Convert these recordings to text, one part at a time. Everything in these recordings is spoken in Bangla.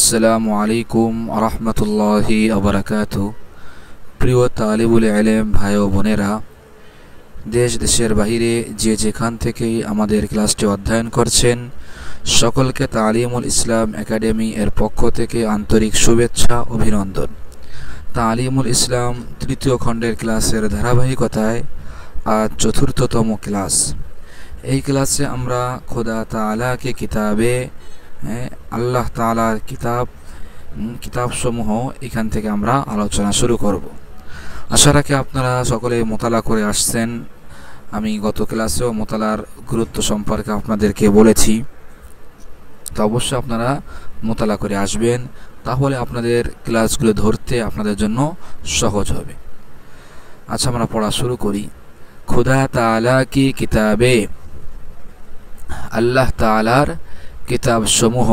আসসালামু আলাইকুম আরহামতুল্লাহি আবরাকাতু। প্রিয় তালিবুল ইলম ভাই ও বোনেরা, দেশ দেশের বাহিরে যে যেখান থেকেই আমাদের ক্লাসটি অধ্যয়ন করছেন, সকলকে তালিমুল ইসলাম একাডেমি এর পক্ষ থেকে আন্তরিক শুভেচ্ছা অভিনন্দন। তালিমুল ইসলাম তৃতীয় খণ্ডের ক্লাসের ধারাবাহিকতায় আজ চতুর্থতম ক্লাস। এই ক্লাসে আমরা খোদা তাআলাকে কিতাবে আল্লাহ তাআলার কিতাবসমূহ এখান থেকে আমরা আলোচনা শুরু করব। আশা রাখি আপনারা সকলে মোতালা করে আসছেন। আমি গত ক্লাসেও মোতালার গুরুত্ব সম্পর্কে আপনাদেরকে বলেছি, তো অবশ্যই আপনারা মোতালা করে আসবেন, তাহলে আপনাদের ক্লাসগুলো ধরতে আপনাদের জন্য সহজ হবে। আচ্ছা, আমরা পড়া শুরু করি। খোদা তাআলা কি কিতাবে, আল্লাহ তাআলার কিতাব সমূহ,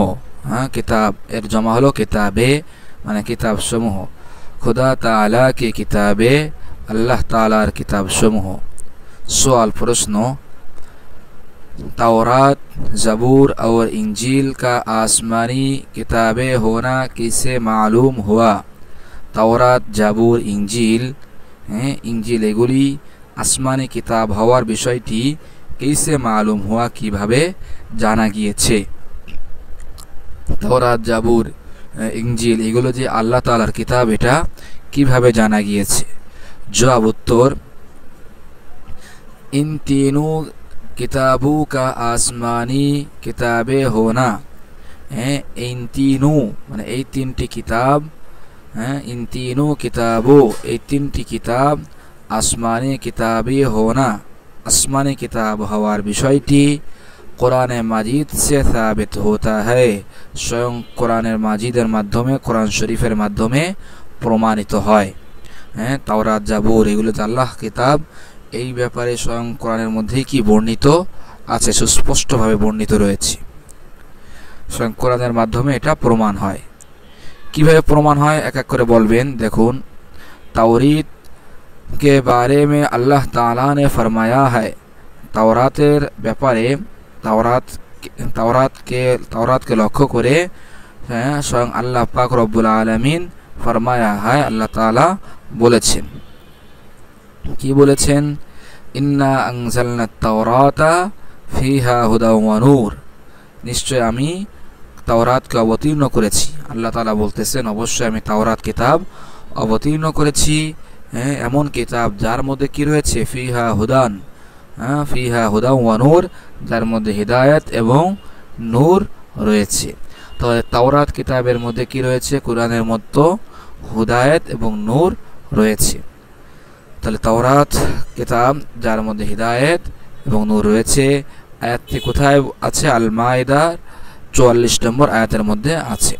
কিতাব এর জমা হলো কিতাবে, মানে কিতাব সমূহ। খোদা তাআলা কি কিতাবে, আল্লাহ তাআলার কিতাব সমূহ। सवाल प्रश्न, तौरात, ज़बूर और इंजील का आसमानी किताबें होना किसे मालूम हुआ? तौरात, ज़बूर, इंजील एगुली আসমানি কিতাব হওয়ার বিষয়টি কিসে মালুম হওয়া, কিভাবে জানা গিয়েছে? তাওরাত, জাবুর, ইনজিল এগুলো যে আল্লাহ তাআলার কিতাব, এটা কিভাবে জানা গিয়েছে? জবাব উত্তর, इन तीनों किताबों का आसमानी किताबें होना, इन तीनों মানে এই তিনটি কিতাব, इन तीनों किताबों এই তিনটি কিতাব আসমানি কিতাবই হোনা, আসমানি কিতাব হওয়ার বিষয়টি কোরআনে মাজিদ সে সাবিত হতা है, স্বয়ং কোরআনের মাজিদের মাধ্যমে, কোরআন শরীফের মাধ্যমে প্রমাণিত হয়। তাওরাত, জাবুর এগুলো যে আল্লাহ কিতাব, এই ব্যাপারে স্বয়ং কোরআনের মধ্যেই কি বর্ণিত আছে, সুস্পষ্টভাবে বর্ণিত রয়েছে। স্বয়ং কোরআনের মাধ্যমে এটা প্রমাণ হয়। কিভাবে প্রমাণ হয় এক এক করে বলবেন। দেখুন, তাওরাত के बारे में अल्लाह ताला ने फरमाया है, তাওরাতের ব্যাপারে, তাওরাত কে লক্ষ্য করে স্বয়ং আল্লাহ পাক রব্বুল আলামিন ফরমায়া হয়, আল্লাহ তাআলা বলেছেন। কি বলেছেন? ইন্না আনজালনা তাওরাতা ফিহা হুদা ওয়া নূর, নিশ্চয় আমি তাওরাতকে অবতীর্ণ করেছি। আল্লাহ তাআলা বলতেছেন, অবশ্যই আমি তাওরাত কিতাব অবতীর্ণ করেছি, এমন কিতাব যার মধ্যে কি রয়েছে? ফিহা হুদান, ফিহা হুদা ওয়া নূর, যার মধ্যে হিদায়াত এবং নূর রয়েছে। তাহলে তাওরাত কিতাবের মধ্যে কি রয়েছে? কোরআনের মতো হিদায়াত এবং নূর রয়েছে। তাহলে তাওরাত কিতাব যার মধ্যে হিদায়াত এবং নূর রয়েছে। আয়াতটি কোথায় আছে? আল মাইদার 44 নম্বর আয়াতের মধ্যে আছে।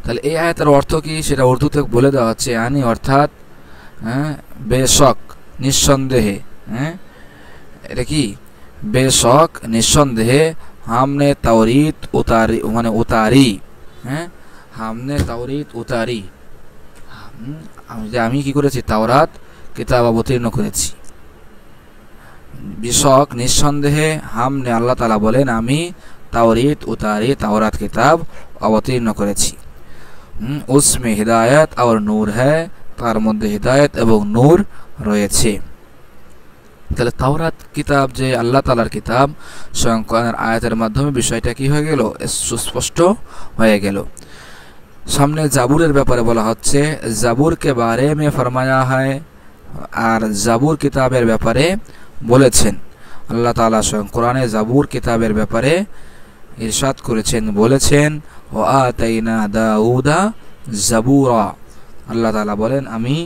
তাহলে এই আয়াতের অর্থ কি সেটা উর্দুতে বলে দেওয়া হচ্ছে, यानी অর্থাৎ বেশক, নিঃসন্দেহে, এটা কি? বেশক, নিঃসন্দেহে, हमने তাওরাত উতারি, মানে উতারি, हमने তাওরাত উতারি, আমি কি করেছি? তাওরাত কিতাব অবতীর্ণ করেছি। বেশক, নিঃসন্দেহে, हमने আল্লাহ তাআলা বলেন, আমি তাওরাত উতারি, তাওরাত কিতাব অবতীর্ণ করেছি। उसमें हिदायत और नूर है, তার মধ্যে হিদায়াত এবং নূর রয়েছে। তাহলে তাওরাত কিতাব যে আল্লাহ তাআলার কিতাব, স্বয়ং কোরআনের আয়াতের মাধ্যমে বিষয়টা কি হয়ে গেল? সুস্পষ্ট হয়ে গেল। সামনে জাবুরের ব্যাপারে বলা হচ্ছে, জাবুরকে বারে মে ফরমায়া হয়, আর জাবুর কিতাবের ব্যাপারে বলেছেন আল্লাহ তাআলা, স্বয়ং কোরআনে জাবুর কিতাবের ব্যাপারে ইরশাদ করেছেন, বলেছেন, ও আতাইনা দাউদা জাবুরা, আল্লাহ তাআলা বলেন, আমি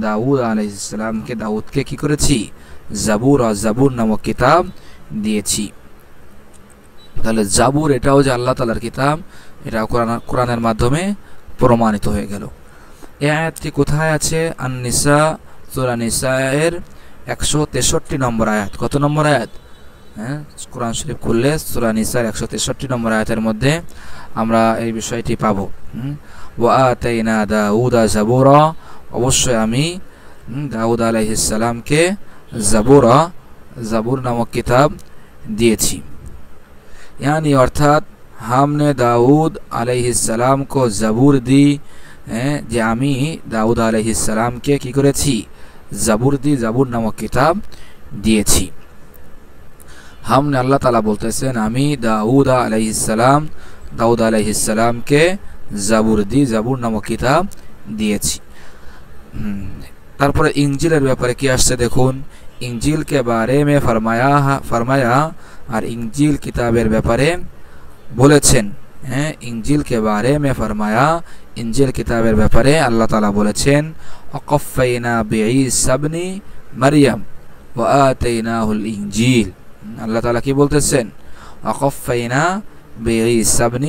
দাউদ আলাইহিস সালামকে, দাউদকে কি করেছি? জাবুরা, জাবুর নামক কিতাব দিয়েছি। তাহলে জাবুর এটাও যে আল্লাহ তাআলার কিতাব, এটা কোরআনের মাধ্যমে প্রমাণিত হয়ে গেল। এই আয়াতটি কোথায় আছে? আন-নিসা, সূরা নিসা এর 163 নম্বর আয়াত। কত নম্বর আয়াত? কোরআন শরীফ খুললে সূরা নিসার 163 নম্বর আয়াতের মধ্যে আমরা এই বিষয়টি পাবো। ওয়া আতাইনা দাউদা জাবুরা, অবশ্যই আমি দাউদ আলাইহিস সালামকে জাবুর নামক কিতাব দিয়েছি। यानी অর্থাৎ हमने दाऊद अलैहिस्सलाम को जबूर दी, যে আমি দাউদ আলাইহিসসালামকে কি করেছি, জাবুর দি, জাবুর নামক কিতাব দিয়েছি। হামনে আল্লাহ তাআলা বলতেছেন আমি দাউদ আলাইহিসসালামকে জাবুর দি, জাবুর নামক কিতাব দিয়েছি। তারপরে ইনজিলের ব্যাপারে কি আসছে দেখুন, इंजील के बारे में फरमाया और इंजील किताबेर ব্যাপারে বলেছেন, इंजील के बारे में फरमाया, इंजील किताबेर ব্যাপারে আল্লাহ তাআলা বলেছেন वक़फ़ैना बिईसा इब्न मरियम व आतैनाहुल इंजील। আল্লাহ তাআলা কি বলতেছেন, वक़फ़ैना बिईसा इब्न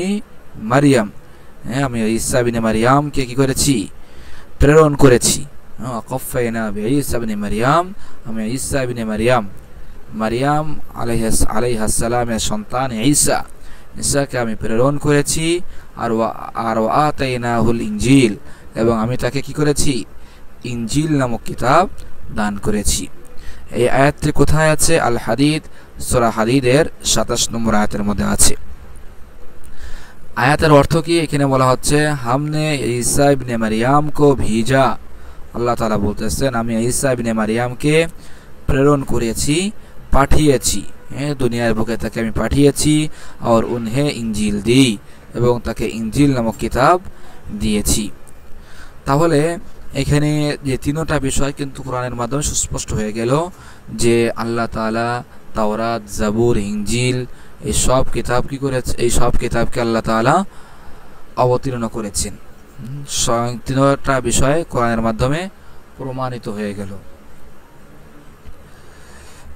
मरियम, আমি ঈসা ইবনে মারইয়ামকে কি করেছি, প্রেরণ করেছি। वक़फ़ैना बिईसा इब्न मरियम, আমি ঈসা ইবনে মারইয়াম আলাইহিসসালামের সন্তান ঈসাকে আমি প্রেরণ করেছি। আর আতাইনাহুল ইনজিল, এবং আমি তাকে কি করেছি, ইনজিল নামক কিতাব দান করেছি। এই আয়াতটি কোথায় আছে? আল হাদিদ, সূরা হাদিদের 27 নম্বর আয়াতের মধ্যে আছে। আয়াতের অর্থ কি? এখানে বলা হচ্ছে हमने ঈসা ইবনে মারইয়াম কো ভেজা, আল্লাহ তাআলা বলতেছেন আমি ঈসা ইবনে মারইয়ামকে প্রেরণ করেছি, পাঠিয়েছি, দুনিয়ার বুকে তাকে আমি পাঠিয়েছি। আর উনহে ইনজিল দি, এবং তাকে ইনজিল নামক কিতাব দিয়েছি। তাহলে এখানে যে তিনটা বিষয় কিন্তু কোরআনের মাধ্যমে সুস্পষ্ট হয়ে গেল যে আল্লাহ তাআলা তাওরাত, জাবুর, ইনজিল এই সব কিতাব কি করেছে, এই সব কিতাবকে আল্লাহ তাআলা অবতীর্ণ করেছেন। তিনটা বিষয় কোরআনের মাধ্যমে প্রমাণিত হয়ে গেল।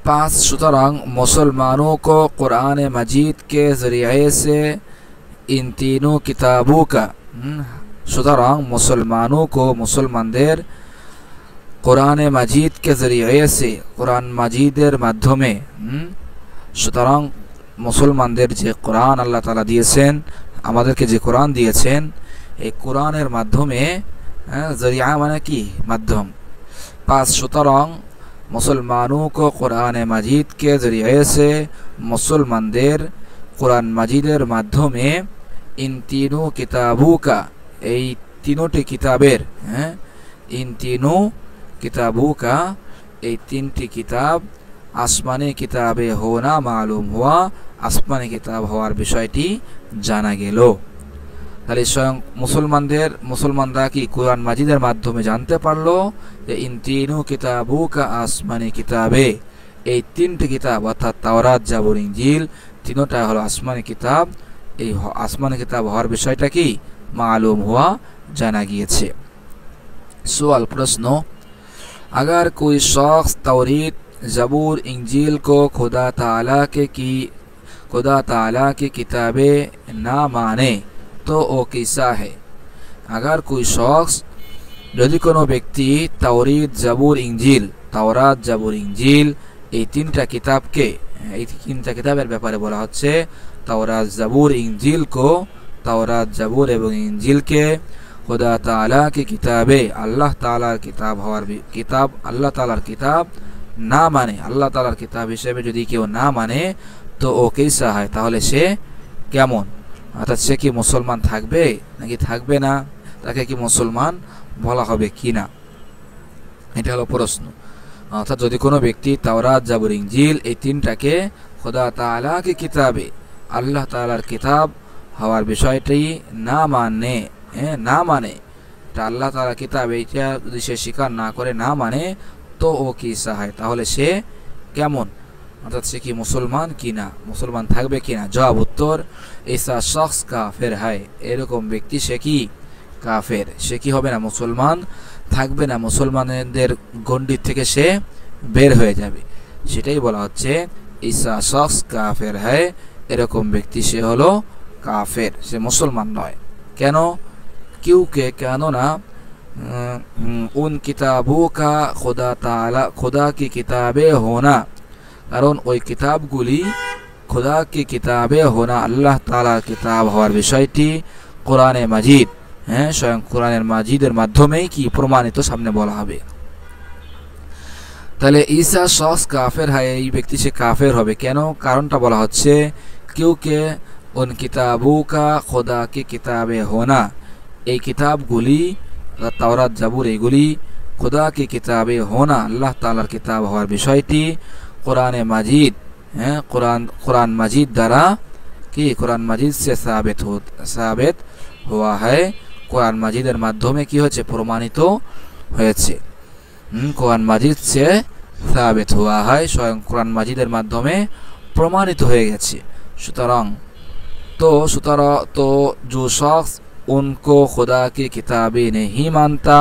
5 সুতরাং मुसलमानों को कुरान मजीद के ज़रिए से इन तीनों किताबों का, সুতরাং मुसलमानों को मुसलमानদের कुरान मजीद के ज़रिए से, कुरान मजीদের মাধ্যমে, সুতরাং মুসলমানদের যে কোরআন আল্লাহ তাআলা দিয়েছেন, আমাদেরকে যে কোরআন দিয়েছেন, এই কোরআনের মাধ্যমে, জরিয়া মানে কি, মাধ্যম। 5 সুতরাং मुसलमानों को कुरान मजीद के ज़रिए से, मुसलमानদের कुरान मजीদের মাধ্যমে, इन तीनों किताबों का, এই তিনটি কিতাবের, इन तीनों किताबों का, এই তিনটি কিতাব আসমানি কিতাবে হোনা মালুম হওয়া, আসমানি কিতাব হওয়ার বিষয়টি জানা গেল। তাহলে স্বয়ং মুসলমানরা কি কোরআন মাজিদের মাধ্যমে জানতে পারলো যে ইন তিনু কিতাবু কা আসমানি কিতাবে, এই তিনটি কিতাব অর্থাৎ তাওরাত, জাবুর, ইনজিল তিনটা হলো আসমানি কিতাব। এই আসমানি কিতাব হওয়ার বিষয়টা কি মালুম হওয়া, জানা গিয়েছে। सवाल प्रश्न, अगर कोई शख्स तौरीत, जबूर, इंजील को खुदा ताला की किताबें ना माने तो वो कैसा है? अगर कोई शख्स, যদি কোনো ব্যক্তি তাওরীত, জাবুর, ইনজিল, তাওরাত, জাবুর, ইনজিল এই তিনটা কিতাবকে, এই তিনটা কিতাবের ব্যাপারে বলা হচ্ছে তাওরাত, জাবুর, ইনজিল কো, তাওরাত, জাবুর এবং ইনজিলকে खुदा ताला की किताबें, अल्लाह तालार किताब हওয়ার किताब, अल्लाह तालार किताब ना माने, अल्लाह तालार किताब হিসেবে যদি কেউ না মানে তো ও কেসা হয়, তাহলে সে কেমন, অর্থাৎ সে কি মুসলমান থাকবে নাকি থাকবে না, তাকে কি মুসলমান বলা হবে কিনা, এটা হলো প্রশ্ন। অর্থাৎ যদি কোনো ব্যক্তি তাওরাত, জাবুর, ইনজিল এই তিনটাকে खुदा ताला की किताबे, আল্লাহ তাআলার কিতাব হওয়ার বিষয়টি না মানে, না মানে, এটা আল্লাহ তাআলার কিতাব এইটা যদি সে স্বীকার না করে, না মানে তো ও কিসা হয়, তাহলে সে কেমন, অর্থাৎ সে কি মুসলমান কিনা, মুসলমান থাকবে কিনা। জবাব উত্তর, ऐसा शख्स काफिर है, এরকম ব্যক্তি সে কি কাফের, সে কি হবে না, মুসলমান থাকবে না, মুসলমানদের গণ্ডি থেকে সে বের হয়ে যাবে, সেটাই বলা হচ্ছে ऐसा शख्स काफिर है, এরকম ব্যক্তি সে হলো কাফের, সে মুসলমান নয়। কেন? क्योंकि কেননা उन किताबों का खुदा की किताबें होना, কারণ ওই কিতাবগুলি खुदा की किताबें होना, আল্লাহ তাআলার কিতাব হওয়ার বিষয়টি কোরআনে মাজিদ, স্বয়ং কোরআনের মাজিদের মাধ্যমেই কি প্রমাণিত, সামনে বলা হবে। তাহলে ঈসা শখস কাফের হয়, এই ব্যক্তি সে কাফের হবে কেন? কারণটা বলা হচ্ছে क्योंकि उन किताबों का खुदा की किताबें होना, এই কিতাবগুলি তাওরাত জাবুর এগুলি खुदा की किताबें होना, अल्लाह तालार किताब हওয়ার বিষয়টি कुरान माजिद कुरान माजिद द्वारा कि कुरान माजिद से साबित हुआ है। कुरान माजिदेर माध्यमे कि হয়েছে প্রমাণিত হয়েছে। कुरान माजिद से साबित हुआ है, स्वयं कुरान माजिदेर माध्यमे प्रमाणित হয়ে গেছে। সুতরাং तो जो शख्स उनको खुदा की किताबें नहीं मानता,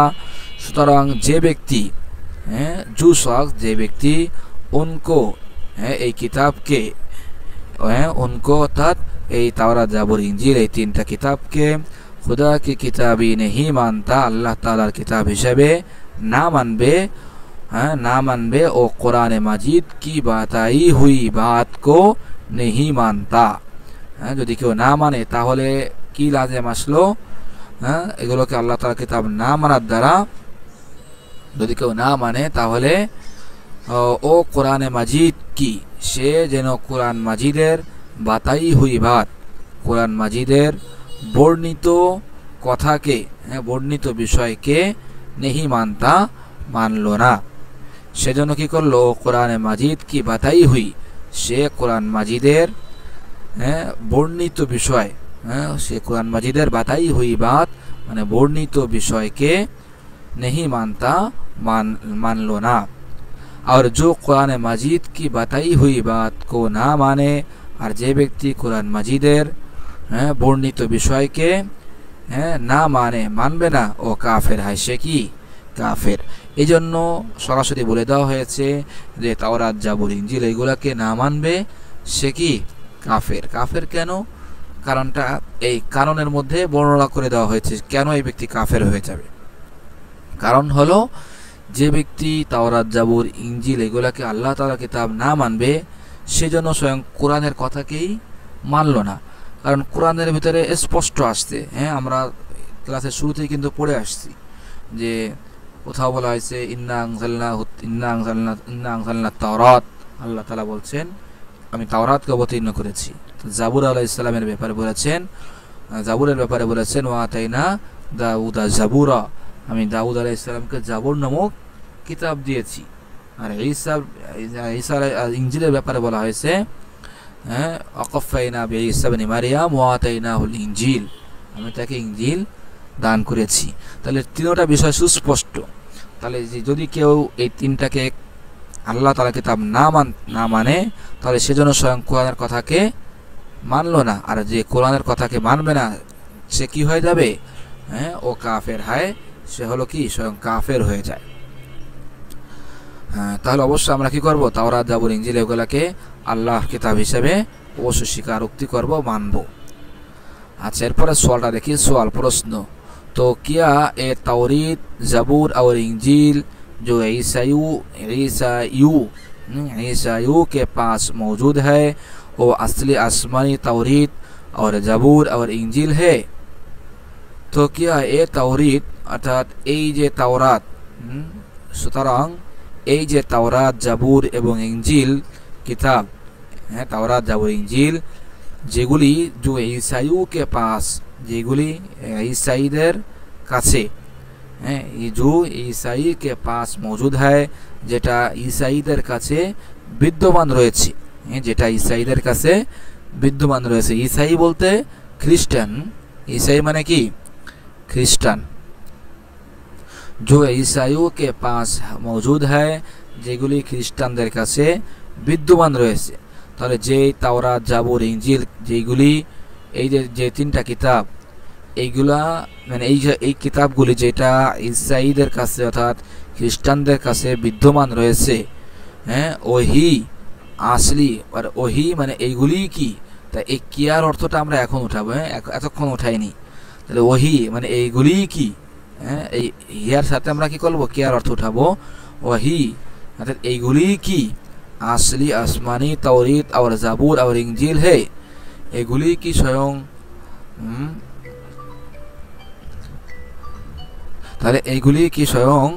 সুতরাং যে ব্যক্তি जो शख्स যে ব্যক্তি उनको এই কিতাবকে उनको অর্থাৎ এই তাওরাত জাবুর ইনজিল এই তিনটা কিতাবকে खुदा की किताबें नहीं मानता, अल्लाह तालार किताब हिसाबे ना मानबे और कुरान माजिद की बताई हुई बात को नहीं मानता। যদি কেউ না মানে তাহলে কি লাজেম আসলো? এগুলোকে আল্লাহ তাআলার কিতাব না মানার দ্বারা যদি কেউ না মানে তাহলে ও कुरान माजिद की সে যেন कुरान माजिदेर বাতাই हुई बात, कुरान माजिदेर বর্ণিত কথাকে বর্ণিত বিষয়কে नहीं मानता মানলো না। সেজন্য কি করলো? कुरान माजिद की বাতাই हुई সে कुरान माजिदेर বর্ণিত বিষয় সে कुरान माजिदेर বাতাই हुई बात মানে বর্ণিত বিষয়কে नहीं मानता मानलो ना। और जो कुरान माजिद की बताई हुई बात को ना माने, और जे व्यक्ति कुरान माजिदेर বর্ণিত বিষয়কে না মানে মানবে না ও কাফের হয়, সে কি কাফের। এই জন্য সরাসরি বলে দেওয়া হয়েছে যে তাওরাত জাবুর ইনজিল এইগুলাকে না মানবে সে কি কাফের। কাফের কেন? কারণটা এই কারণের মধ্যে বর্ণনা করে দেওয়া হয়েছে কেন এই ব্যক্তি কাফের হয়ে যাবে। কারণ হলো যে ব্যক্তি তাওরাত জাবুর ইনজিল এগুলাকে আল্লাহ তাআলার কিতাব না মানবে সেজন্য স্বয়ং কোরআনের কথাকেই মানল না। কারণ কোরআনের ভিতরে স্পষ্ট আসছে, আমরা ক্লাসের শুরুতেই কিন্তু পড়ে আসছি যে কোথাও বলা হয়েছে ইন্না আনজালনা তাওরাত, আল্লাহ তাআলা বলছেন আমি তাওরাতকে অবতীর্ণ করেছি। জাবুর আলাইহিস সালামের ব্যাপারে বলেছেন, জাবুরের ব্যাপারে বলেছেন ওয়া আতাইনা দাউদা জাবুরা, আমি দাউদ আলাইহিস সালামকে জাবুর নামক কিতাব দিয়েছি। আর ঈসা ইনজিলের ব্যাপারে বলা হয়েছে আকাফাইনা বিঈসা ইবনে মারইয়াম ওয়া আতাইনাহুল ইনজিল, আমি তাকে ইনজিল দান করেছি। তাহলে তিনটা বিষয় সুস্পষ্ট। তাহলে যদি কেউ এই তিনটাকে আল্লাহ তাআলা কিতাব না মানে তাহলে সেজন্য স্বয়ং কোরআনের কথাকে মানলো না। আর যে কোরআনের কথাকে মানবে না সে কি হয়ে যাবে? ও কাফের হয়, সে হলো কি স্বয়ং কাফের হয়ে যায়। তাহলে অবশ্যই আমরা কি করব? তাওরাত জাবুর ইনজিল এগুলাকে আল্লাহ কিতাব হিসেবে অবশ্যই স্বীকারোক্তি করব, মানব। আচ্ছা, এরপরে সোয়ালটা দেখি। সোয়াল প্রশ্ন, तो क्या ए तौरीत ज़बूर और इंजील जो ईसाइयों के पास मौजूद है वो असली आसमानी तौरीत और ज़बूर और इंजील है? तो क्या ए तौरीत अर्थात এই যে তাওরাত, সুতরাং এই যে তাওরাত জাবুর এবং ইনজিল কিতাব, তাওরাত জাবুর ইনজিল যেগুলি जो ईसाइयों के पास যেগুলি ঈসাইদের কাছে, जो ईसाई के पास मौजूद है যেটা ঈসাইদের কাছে বিদ্যমান রয়েছে, যেটা ঈসাইদের কাছে বিদ্যমান রয়েছে। ঈসাই বলতে খ্রিস্টান, ঈসাই মানে কি খ্রিস্টান। जो ईसाइयों के पास मौजूद है যেগুলি খ্রিস্টানদের কাছে বিদ্যমান রয়েছে। তাহলে যেই তাওরাত জাবুর ইনজিল যেগুলি এই যে তিনটা কিতাব এইগুলা মানে এই কিতাবগুলি যেটা ঈসাইদের কাছে অর্থাৎ খ্রিস্টানদের কাছে বিদ্যমান রয়েছে, ওহি আসলি। আর ওহি মানে এইগুলি কি, তা এই কিয়ার অর্থটা আমরা এখন উঠাবো, এতক্ষণ উঠাইনি। তাহলে ওহি মানে এইগুলি কি, এই হিয়ার সাথে আমরা কি করবো? কিয়ার অর্থ উঠাবো। ওহি অর্থাৎ এইগুলি কি আসলি আসমানি তাওরাত और জাবুর और ইনজিল है, এগুলি কি স্বয়ং তাহলে এইগুলি কি স্বয়ং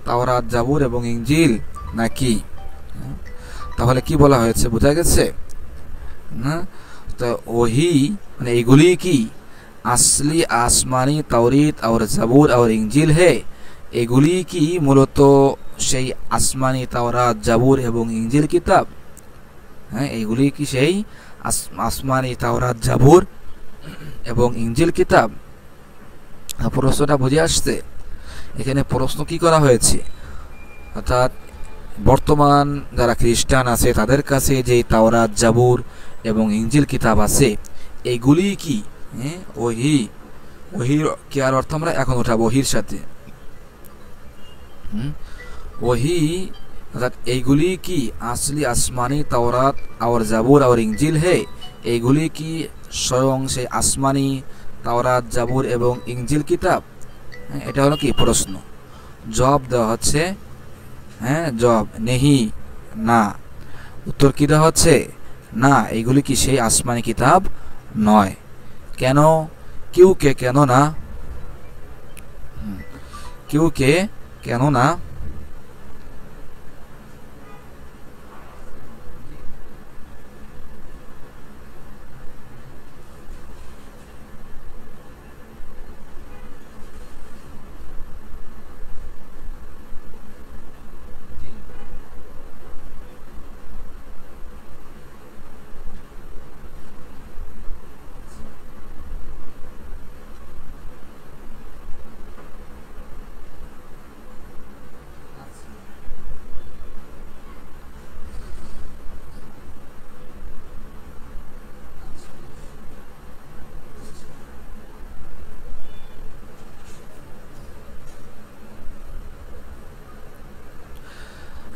তাওরাত জাবুর এবং ইনজিল নাকি? তাহলে কি বলা হয়েছে বোঝা গেছে? तो वही মানে এগুলি কি असली आसमानी तौरीत और जबूर और इंजिल है? এগুলি কি মূলত সেই আসমানি তাওরাত জাবুর এবং ইনজিল কিতাব? হ্যাঁ, এগুলি কি সেই আসমানি তাওরাত জাবুর এবং ইনজিল কিতাব? প্রশ্নটা বুঝে আসছে? এখানে প্রশ্ন কি করা হয়েছে, অর্থাৎ বর্তমান যারা খ্রিস্টান আছে তাদের কাছে যে তাওরাত জাবুর এবং ইনজিল কিতাব আছে এইগুলি কি ওহি? ওহির কি আর অর্থ আমরা এখন উঠাবো ওহির সাথে। ওহি অর্থাৎ এইগুলি কি আসলি আসমানি তাওরাত और জাবুর और ইনজিল है? এইগুলি কি স্বয়ং সেই আসমানি তাওরাত জাবুর এবং ইনজিল কিতাব? এটা হলো কি প্রশ্ন। জবাব দেওয়া হচ্ছে জবাব নেহি, না। উত্তর কি দেওয়া হচ্ছে? না, এইগুলি কি সেই আসমানি কিতাব নয়। কেন? কিউকে কেন না, কিউকে কেন না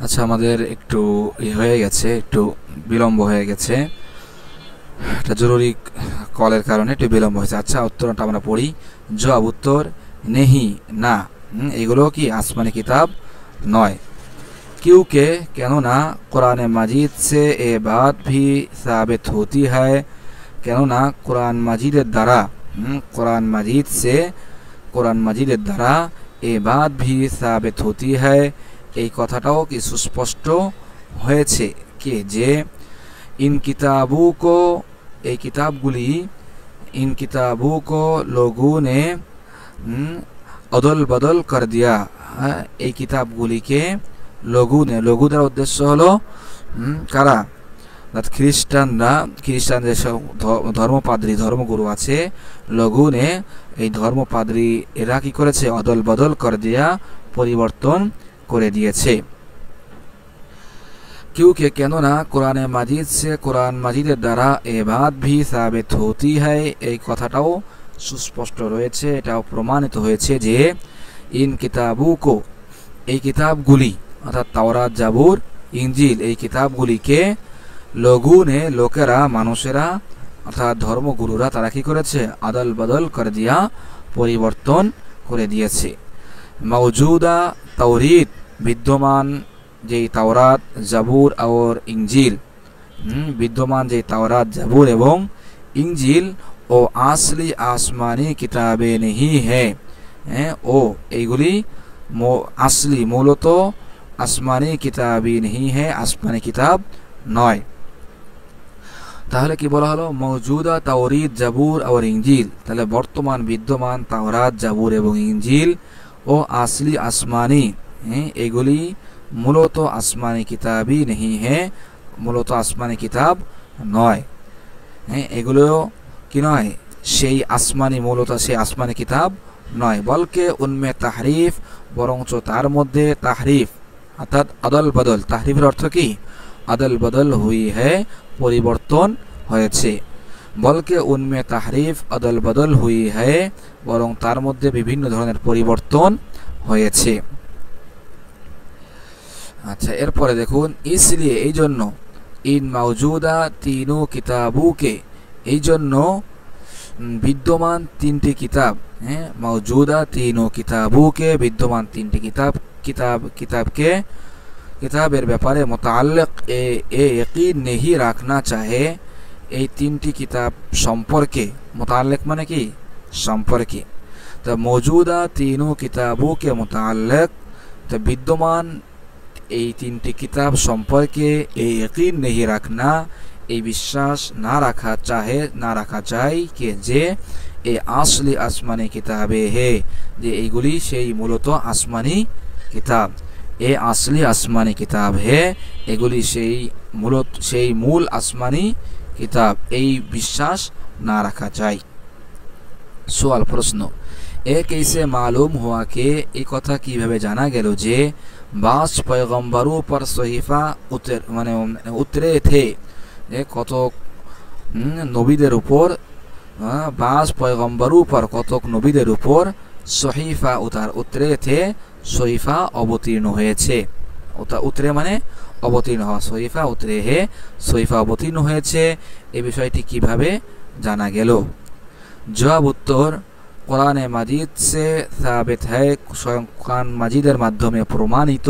আচ্ছা, আমাদের একটু হয়ে গেছে, একটু বিলম্ব হয়ে গেছে, একটা জরুরি কলের কারণে একটু বিলম্ব হয়েছে। আচ্ছা, উত্তরটা আমরা পড়ি। জবাব উত্তর নেহি, না, এগুলো কি আসমানি কিতাব নয়। क्योंकि কেননা कुरान मजीद से ये बात भी साबित होती है, কেননা कुरान मजीद द्वारा कुरान मजीद से कुरान मजीद द्वारा ये बात भी साबित होती है, এই কথাটাও কি সুস্পষ্ট হয়েছে কি যে इन किताबों को, এই কিতাবগুলি इन किताबों को लोगों ने अदल बदल कर दिया, এই কিতাবগুলিকে लोगों ने, लोगों দ্বারা উদ্দেশ্য হলো কারা? খ্রিস্টানরা, খ্রিস্টান যেসব ধর্মপাদ্রী ধর্মগুরু আছে, লোগো নে, এই ধর্মপাদ্রী এরা কি করেছে? অদল বদল করে দিয়া, পরিবর্তন করে দিয়েছে। क्योंकि কেননা कुरान मजीद से कुरान मजीদের দ্বারা এ বাত ভি সাবিত হতি है, এই কথাটাও সুস্পষ্ট রয়েছে, এটাও প্রমাণিত হয়েছে যে ইন কিতাবু কো, এই কিতাবগুলি অর্থাৎ তাওরাত জাবুর ইনজিল এই কিতাবগুলিকে লোগো নে, লোকেরা, মানুষেরা অর্থাৎ ধর্মগুরুরা তারা কি করেছে? আদল বদল করে দিয়া, পরিবর্তন করে দিয়েছে। মৌজুদা তাওরীত, বিদ্যমান যেই তাওরাত জাবুর और ইনজিল, বিদ্যমান যে তাওরাত জাবুর এবং ইনজিল ও আসলি আসমানি কিতাবে नहीं है, ও এইগুলি আসলি মূলত আসমানি কিতাবই नहीं है, আসমানি কিতাব নয়। তাহলে কি বলা হলো? মৌজুদা তাওরীত জাবুর और ইনজিল, তাহলে বর্তমান বিদ্যমান তাওরাত জাবুর এবং ইনজিল ও আসলি আসমানি, এগুলি মূলত আসমানি কিতাবই नहीं है, মূলত আসমানি কিতাব নয়। এগুলো কি নয়? সেই আসমানি, মূলত সেই আসমানি কিতাব নয়, বলকে উনমে তাহরিফ, বরঞ্চ তার মধ্যে তাহরিফ অর্থাৎ আদল বদল। তাহরিফের অর্থ কি? আদল বদল হুই है, পরিবর্তন হয়েছে। বলকে উনমে তাহরিফ আদল বদল হুই है, বরং তার মধ্যে বিভিন্ন ধরনের পরিবর্তন হয়েছে। আচ্ছা, এরপরে দেখুন, इसलिए এই জন্য ইন মৌজুদা তিনু কিতাবুকে, এই জন্য বিদ্যমান তিনটি কিতাব, মৌজুদা তিনু কিতাবুকে, বিদ্যমান তিনটি কিতাব, কিতাবকে, কিতাবের ব্যাপারে মুতাআল্লিক এ ইয়াকিন নেহি রাখনা চাহে, এই তিনটি কিতাব সম্পর্কে, মুতাআল্লিক মানে কি? সম্পর্কে। তো মৌজুদা তিনু কিতাবুকে মুতাআল্লিক, তো বিদ্যমান এই তিনটি কিতাব সম্পর্কে এই ইয়াকিন নেহি রাখনা, এই বিশ্বাস না রাখা চাই কে যে এই আসলি আসমানি কিতাবে হে, যে এইগুলি সেই মূলত আসমানি কিতাব, এ আসলি আসমানি কিতাব হে, এগুলি সেই মূল আসমানি কিতাব, এই বিশ্বাস না রাখা চাই। সওয়াল প্রশ্ন, এ कैसे मालूम हुआ कि এই কথা কিভাবে জানা গেল যে বাস পয়গম্বরও পর সহিফা উতরে থে, কতক নবীদের উপর বাস পয়গম্বরও পর কতক নবীদের উপর সহিফা উতরে থে, সহিফা অবতীর্ণ হয়েছে। উতরে মানে অবতীর্ণ হওয়া, সহিফা উতরে হে, সহিফা অবতীর্ণ হয়েছে। এই বিষয়টি কিভাবে জানা গেল? জবাব উত্তর, কোরআনে মাজিদ সে সাবিত হ্যায়, স্বয়ং কোরআন মাজিদের মাধ্যমে প্রমাণিত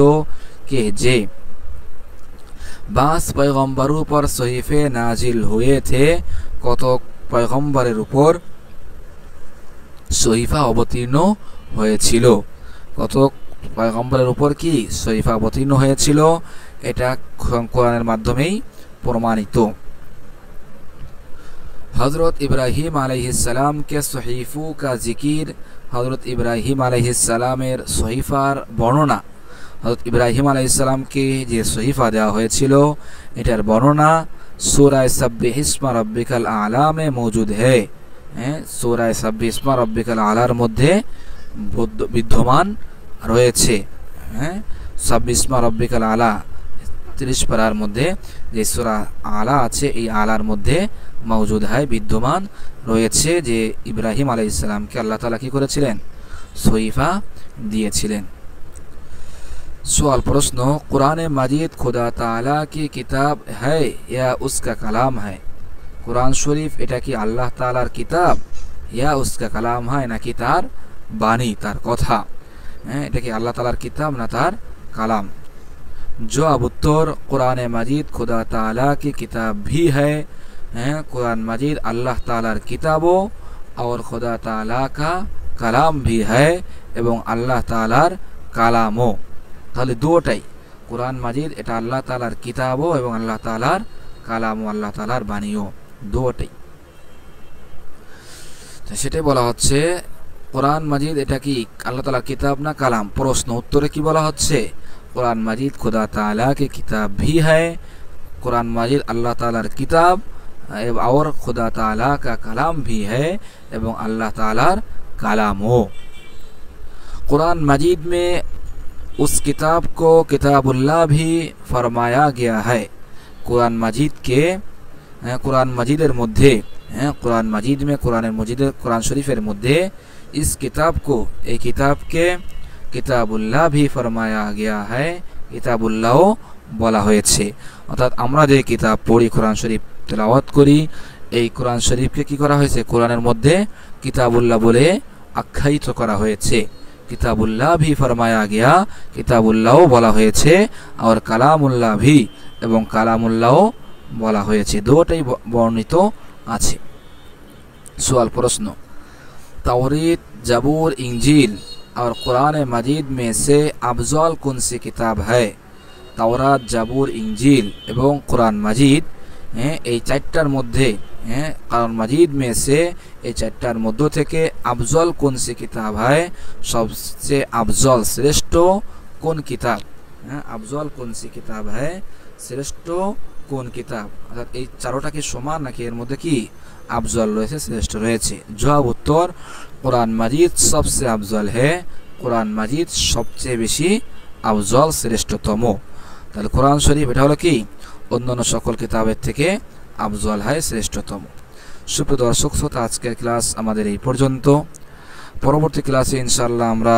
কে যে বাস পয়গম্বরোं पर সহিফে নাজিল हुए थे, কতক পয়গম্বরের উপর সহিফা অবতীর্ণ হয়েছিল। কতক পয়গম্বরের উপর কি সহিফা অবতীর্ণ হয়েছিল, এটা কোরআনের মাধ্যমেই প্রমাণিত। हज़रत इब्राहिम अलैहिस्सलाम के सहीफों का जिकिर, हज़रत इब्राहिम अलैहिस्सलामेर सहीफार बर्णना, हज़रत इब्राहिम अलैहिस्सलाम के जे सहीफा देওয়া হয়েছিল এটার বর্ণনা सूरा सब्बिह इस्मा रब्बिकल आला में मौजूद है। सूरा सब्बिह इस्मा रब्बिकल आलार মধ্যে বিদ্যমান রয়েছে। सब्बिह इस्मा रब्बिकल आला 30 পারার মধ্যে যে সূরা আলা আছে, এই আলার মধ্যে মौजूद है, বিদ্যমান রয়েছে যে ইব্রাহিম আলাইহিস সালামকে আল্লাহ তাআলা কি করেছিলেন, সহিফা দিয়েছিলেন। सवाल प्रश्न, कुरान मजीद खुदा ताला की किताब है या उसका कलाम है? कुरान शरीफ এটা কি আল্লাহ তাআলার কিতাব या उसका कलाम है, নাকি তার বাণী, তার কথা? এটা কি আল্লাহ তাআলার কিতাব না তার কালাম? जवाब उत्तर, कुरान मजीद खुदा ताला की किताब भी है। कुरान मजीद अल्लाह तालार किताबों और खुदा ताला का कलाम भी है এবং আল্লাহ তাআলার কালামও। তাহলে দুটোই, কুরআন মাজিদ এটা আল্লাহ তাআলার কিতাবও এবং আল্লাহ তাআলার কালামও, আল্লাহ তাআলার বাণীও, দুটোই। তো সেটাই বলা হচ্ছে কুরআন মাজিদ এটা কি আল্লাহ তাআলার কিতাব না কালাম? প্রশ্ন উত্তরে কি বলা হচ্ছে, कुरान मजीद खुदा ताला की किताब भी है, कुरान मजीद अल्लाह तालार किताब और खुदा ताला का कलाम भी है एवं अल्लाह तालार कलाम हो। कुरान मजीद में उस किताब को किताबुल्लाह भी फरमाया गया है। कुरान मजीद के कुरान मजीदेर मध्य, कुरान मजीद में कुरान शरीफेर मध्य इस किताब को, ए किताब के কিতাবুল্লাহ ভি ফরমায়া গিয়া হ্যায়, কিতাবুল্লাহও বলা হয়েছে। অর্থাৎ আমরা যে কিতাব পড়ি, কোরআন শরীফ তেলাওয়াত করি, এই কোরআন শরীফকে কি করা হয়েছে, কোরআনের মধ্যে কিতাবুল্লাহ বলে আখ্যায়িত করা হয়েছে। কিতাবুল্লাহ ভি ফরমায়া গিয়া, কিতাবুল্লাহও বলা হয়েছে, আর কালামুল্লাহ ভি এবং কালামুল্লাহও বলা হয়েছে, দুটোই বর্ণিত আছে। সওয়াল প্রশ্ন, তাওরাত, জাবুর, ইনজিল और कुरान मजीद में से अफजल कौन सी किताब है? তাওরাত, জাবুর, ইনজিল এবং কুরআন মাজিদ, এই চারটার মধ্যে, কুরআন মাজিদ में से এই চারটার মধ্য থেকে अफजल कौन सी किताब है, सबसे अफजल श्रेष्ठ কোন কিতাব? अफजल कौन सी किताब है, শ্রেষ্ঠ কোন কিতাব? অর্থাৎ এই চারোটা কি সমান নাকি এর মধ্যে কি अफजल রয়েছে, শ্রেষ্ঠ রয়েছে? জবাব উত্তর, कुरान मजीद सबसे अफजल है, कुरान मजीद सबচেয়ে বেশি अफजल শ্রেষ্ঠতম। তাহলে কুরআন শরীফ এটা হলো কি অন্যান্য সকল কিতাবের থেকে अफजल है, শ্রেষ্ঠতম। সুপ্রিয় দর্শক শ্রোতা, আজকের ক্লাস আমাদের এই পর্যন্ত। পরবর্তী ক্লাসে ইনশাআল্লাহ আমরা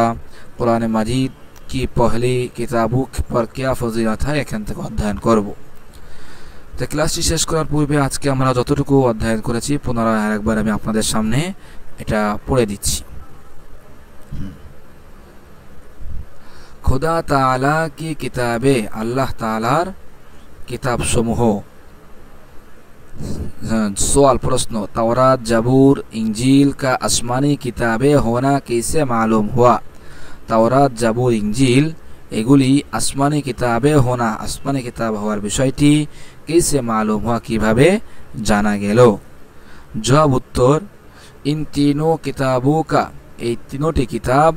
কুরআন मजीद की पहली किताबों पर क्या फजीलत है এখান থেকে অধ্যয়ন করব। তো ক্লাসটি শেষ করার পূর্বে আজকে আমরা যতটুকু অধ্যয়ন করেছি পুনরায় আরেকবার আমি আপনাদের সামনে এটা পড়ে দিচ্ছি। खुदा ताला की किताबें, अल्लाह तालार किताब समूह। सवाल प्रश्न, तौरात, जबूर, इंजील का आसमानी किताबें होना कैसे मालूम हुआ? तौरात, जबूर, इंजील এগুলি আসমানি কিতাবে হোনা, আসমানি কিতাব হওয়ার বিষয়টি कैसे मालूम हुआ কিভাবে জানা গেল जवाब उत्तर इन तीनों किताबों का এই তিনটি কিতাব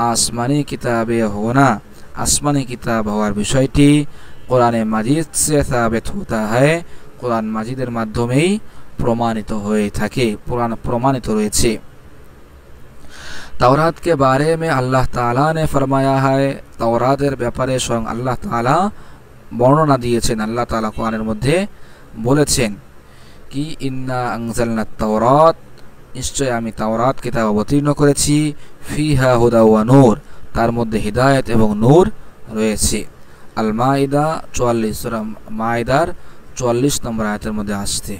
आसमानी किताबें होना आसमानी किताब হওয়ার বিষয়টি কোরআনে মাজিদ से साबित होता है কোরআন মাজিদের মাধ্যমেই প্রমাণিত হয়ে থাকে প্রমাণিত রয়েছে तौरात के बारे में अल्लाह ताला ने फरमाया है तौरातेर ব্যাপারে स्वयं अल्लाह ताला বর্ণনা দিয়েছেন আল্লাহ তাআলা কোরআনের মধ্যে বলেছেন কি ইন্না আনজালনাত তাওরাত নিশ্চয় আমি তাওরাত কিতাব অবতীর্ণ করেছি ফিহা হুদা ওয়া নূর তার মধ্যে হিদায়াত এবং নূর রয়েছে আল মাইদা 44 সূরা মাইদার 44 নম্বর আয়াতের মধ্যে আসছে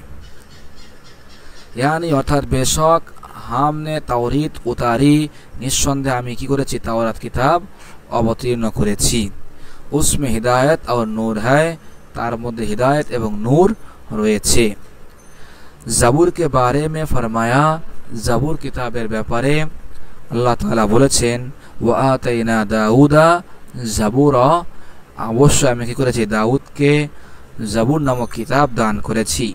यानी অর্থাৎ বেশক हमने तौरीत उतारी निस्संदेह আমি কি করেছি তাওরাত কিতাব অবতীর্ণ করেছি उसमें हिदायत और नूर है तार मध्य हिदायत एवं नूर রয়েছে जबूर के बारे में फरमाया जबूर किताबेर ব্যাপারে আল্লাহ তাআলা বলেছেন ওয়া আতাইনা দাউদা জাবুরা অবশ্যই আমি কি করেছি দাউদকে জাবুর নামক কিতাব দান করেছি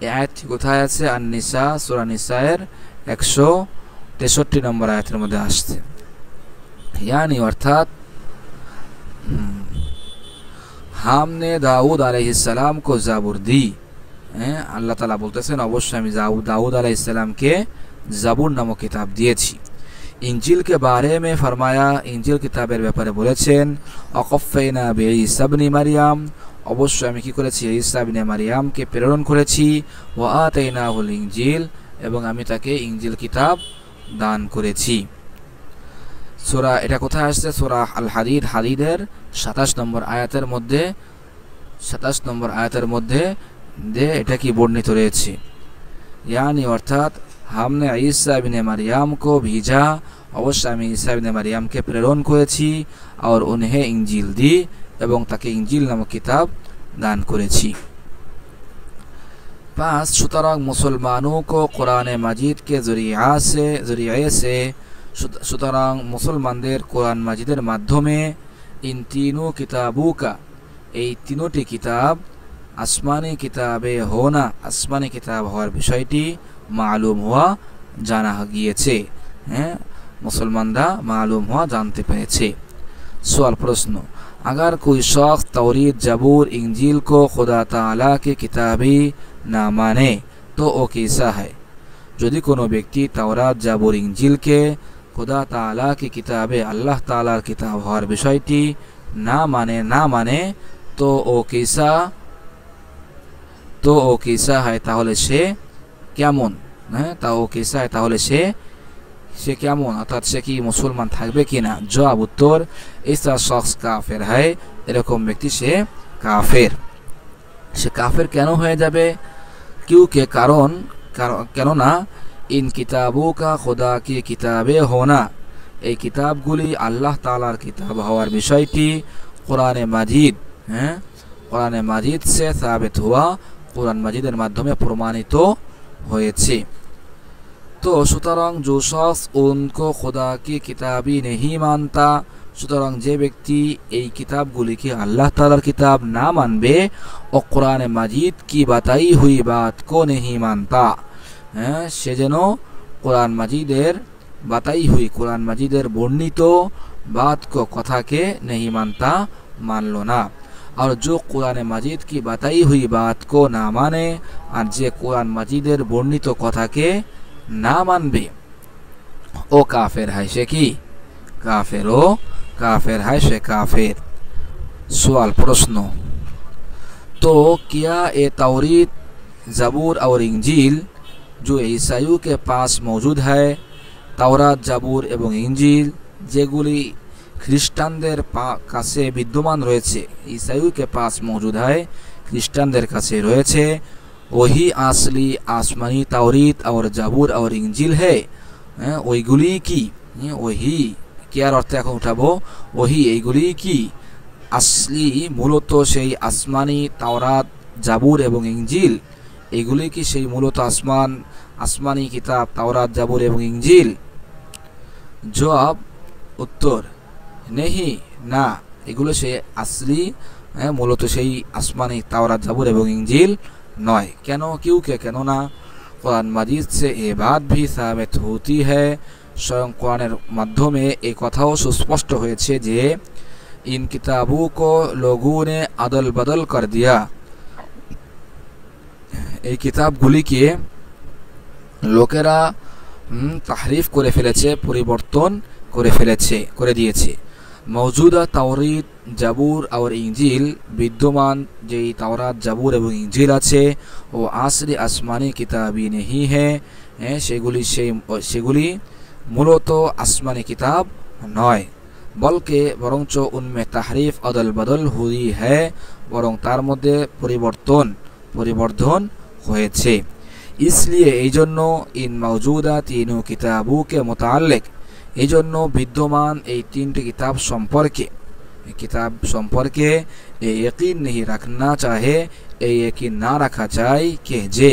এই আয়াতটি কোথায় আছে আন-নিসা সূরা নিসায়ের 163 নম্বর আয়াতের মধ্যে আসছে यानी अर्थात हमने दाऊद अलैहिस्सलाम को ज़बूर दी अल्लाह ताला बोलतेছেন অবশ্যই আমি दाऊद अलैहिस्सलाम के ज़बूर नामक किताब दिएছি इंजिल के बारे में फरमाया इंजिल किताबेर ব্যাপারে বলেছেন अक़फ़ैना बिईसा इब्न मरियम অবশ্যই আমি কি করেছি ঈসা ইবনে মারিয়ামকে প্রেরণ করেছি ওয়া আতাইনাহুল ইনজিল এবং আমি তাকে ইনজিল কিতাব দান করেছি সূরা এটা কোথায় আসছে সূরা আল হাদিদ হাদিদের 27 নম্বর আয়াতের মধ্যে 27 নম্বর আয়াতের মধ্যে এটা কি বর্ণিত রয়েছে यानी अर्थात हमने ঈসা ইবনে মারিয়াম को भेजा অবশ্যই আমি ঈসা ইবনে মারিয়ামকে প্রেরণ করেছি और उन्हें इंजिल दी এবং তাকে ইনজিল নামক কিতাব দান করেছি 5 সুতরাং মুসলমানों को कुरान मजीद के जरिए से সুতরাং মুসলমানদের কোরআন মাজিদের মাধ্যমে इन तीनों किताबों का এই তিনটি কিতাব আসমানি কিতাবে হোনা আসমানি কিতাব হওয়ার বিষয়টি মালুম হওয়া জানা গিয়েছে মুসলমানরা मालूम हुआ जानते পেরেছে सवाल प्रश्न अगर कोई शख्स तौरीत जबूर इंजील को खुदा ताला की किताबी ना माने तो वो कैसा है यदि कोनो व्यक्ति तौरात जबूर इंजील के खुदा ताला की किताबे अल्लाह तालार किताब हर विषयटी ना माने तो वो कैसा है ताहले से केमन ता वो कैसा है ताहले से কেমন অর্থাৎ সে কি মুসলমান থাকবে কিনা জবাব উত্তর ऐसा शख्स কাফের है এরকম ব্যক্তি সে কাফের কেন হয়ে যাবে क्योंकि কারণ কেননা इन किताबों का खुदा की किताबें होना এই কিতাবগুলি আল্লাহ তাআলার কিতাব হওয়ার বিষয়টি কোরআনে মাজিদ से साबित हुआ কোরআন মাজিদের মাধ্যমে প্রমাণিত হয়েছে तो সুতরাং जो शख्स उनको खुदा की किताबी नहीं मानता সুতরাং যে ব্যক্তি এই কিতাবগুলিকে আল্লাহ তাআলার কিতাব না মানবে ও কোরআন মাজিদ की बताई हुई बात को नहीं मानता সে যেন কোরআন মাজিদের बताई हुई কোরআন মাজিদের বর্ণিত बात को कथा के नहीं मानता मानलो ना और जो कुरान मजीद की बताई हुई बात को ना माने और जे कुरान मजीदेर बर्णित कथा के ना मानबे ओ काफिर है से की काफिर है से काफिर सवाल प्रश्न तो क्या ये तौरीत जबूर और इंजील जो ईसाइयों के पास मौजूद है तौरात जबूर एवं इंजील जेगुली খ্রিস্টানদের কাছে বিদ্যমান রয়েছে ईसाइयों के पास मौजूद है খ্রিস্টানদের কাছে রয়েছে वही असली आसमानी तौरीत और जबूर और इंजिल है ওইগুলি কি वही क्या अर्थ এখন উঠাবো वही এইগুলি কি আসলি মূলত সেই আসমানি তাওরাত জাবুর এবং ইনজিল এগুলি কি সেই মূলত আসমানি কিতাব তাওরাত জাবুর এবং ইনজিল জবাব उत्तर नहीं ना एगुलो से असली মূলত সেই আসমানি তাওরাত জাবুর এবং इंजील नॉय। क्योंकि केनना कुरान मजीद से ये बात भी साबित होती है, स्वयं कुरानेर माध्यमे এই কথাও সুস্পষ্ট হয়েছে যে इन किताबों को लोगों ने अदल बदल कर दिया, এই কিতাবগুলিকে লোকেরা তাহরিফ করে ফেলেছে, পরিবর্তন করে দিয়েছে। मौजूदा तौरीत জাবুর और इंजील विद्यमान যেই তাওরাত জাবুর এবং इंजील আছে ও আসলি আসমানি কিতাবই नहीं है, সেগুলি মূলত আসমানি কিতাব নয়, বলকে বরঞ্চ উনমে তাহরিফ अदल बदल हुई है, বরং তার মধ্যে পরিবর্ধন হয়েছে। इसलिए এই জন্য इन मौजूदा तीनों किताबों के मुताल्लिक, এই জন্য বিদ্যমান এই তিনটি किताब সম্পর্কে এই यकीन नहीं रखना चाहे, এই यकीन না রাখা চাই कि যে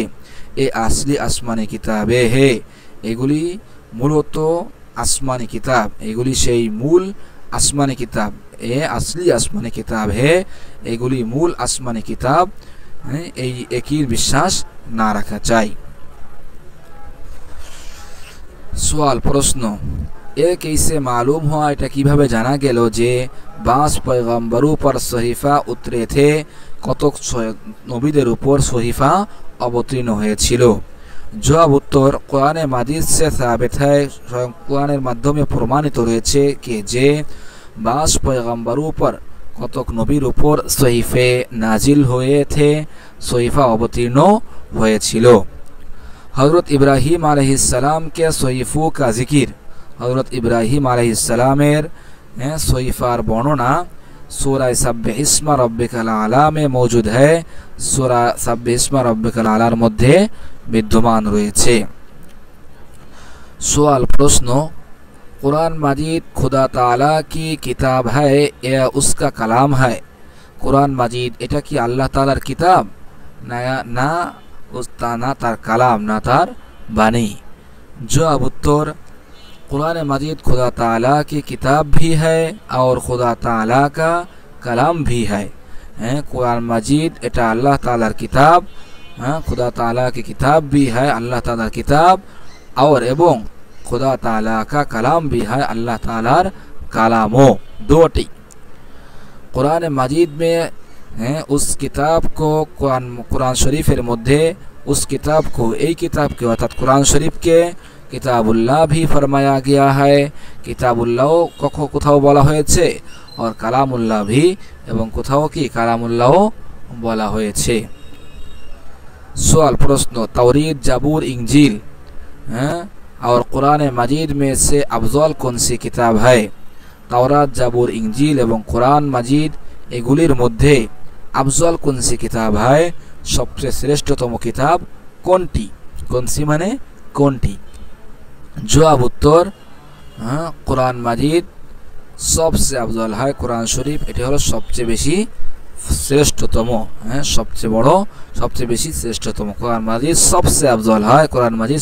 এই আসলি আসমানি কিতাবে হে, এগুলি মূলত আসমানি কিতাব, এগুলি সেই মূল আসমানি কিতাব, এ আসলি আসমানি কিতাব হে, এগুলি মূল আসমানি কিতাব, এই यकीन বিশ্বাস না রাখা চাই। सवाल प्रश्न, एक कैसे मालूम हुआ, এটা কিভাবে জানা গেল যে 22 পয়গম্বরের উপর সহিফা উতরে थे, কতক নবীদের উপর সহিফা অবতীর্ণ হয়েছিল? জবাব উত্তর, কোরআনে মাজিদ से साबित है, কোরআনের মাধ্যমে প্রমাণিত রয়েছে कि যে 22 পয়গম্বরের উপর কতক নবীর উপর সহিফে নাজিল হয়ে थे, সহিফা অবতীর্ণ হয়েছিল। हज़रत इब्राहिम अलैहिस्सलाम के सहीफ़ों का जिक्र, हज़रत इब्राहिम अलैहिस्सलामेर सहीफ़ार बर्णना सूरा सब्बिह इस्म रब्बिकल आला में मौजूद है, सूरा सब्बिह इस्म रब्बिकल आलार मध्य विद्यमान रयेछे। सवाल प्रश्न, कुरान मजीद खुदा ताला की किताब है या उसका कलाम है? कुरान मजीद এটা কি আল্লাহ তাআলার কিতাব না ना तार कलाम ना तार बानी? जवाब उत्तर, कुरान मजीद खुदा ताला की किताब भी है और खुदा ताला का कलाम भी है। कुरान मजीद एटा अल्लाह तालार किताब, खुदा ताला की किताब भी है, अल्लाह तालार किताब, और एवं खुदा ताला का कलाम भी है, अल्लाह तालार कलामो दोटी। कुरान मजीद में उस किताब को कुरान शरीफेर मध्य उस किताब को এই কিতাবকে অর্থাৎ कुरान शरीफ के किताबुल्लाह भी फरमाया गया है, किताबुल्लाह কোথাও বলা হয়েছে, और কালামুল্লাহ भी এবং কোথাও কি কালামুল্লাহ বলা হয়েছে। सवाल प्रश्न, तौरीत জাবুর इंजील और कुरान मजीद में से अफजल कौन सी किताब है? तौरात জাবুর इंजील এবং कुरान मजीद এগুলির মধ্যে अफजल कौन सी किताब है, सबसे श्रेष्ठतम किताब कोनटी? कौन सी माने कोनटी? जवाब उत्तर, कुरान मजीद सबसे अफजल है, कुरान शरीफ এটি হলো সবচেয়ে বেশি শ্রেষ্ঠতম, সবচেয়ে বড়, সবচেয়ে বেশি শ্রেষ্ঠতম। কুরআন মাজিদ सबसे अफजल है, कुरान मजीद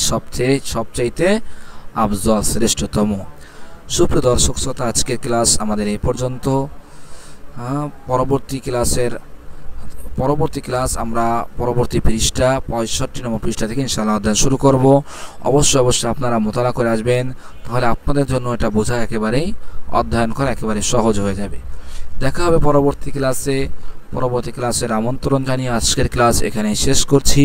সবচাইতে अफजल শ্রেষ্ঠতম। সুপ্রিয় দর্শক শ্রোতা, আজকের ক্লাস আমাদের এই পর্যন্ত। পরবর্তী ক্লাস আমরা পরবর্তী পৃষ্ঠা 65 নম্বর পৃষ্ঠা থেকে ইনশাআল্লাহ অধ্যয়ন শুরু করব। অবশ্যই আপনারা মোতালা করে আসবেন, তাহলে আপনাদের জন্য এটা বোঝা একেবারেই, অধ্যয়ন করা একেবারে সহজ হয়ে যাবে। দেখা হবে পরবর্তী ক্লাসের আমন্ত্রণ জানিয়ে আজকের ক্লাস এখানেই শেষ করছি।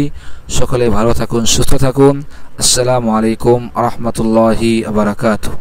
সকলে ভালো থাকুন, সুস্থ থাকুন। আসসালামু আলাইকুম ওয়া রাহমাতুল্লাহি ওয়া বারাকাতুহু।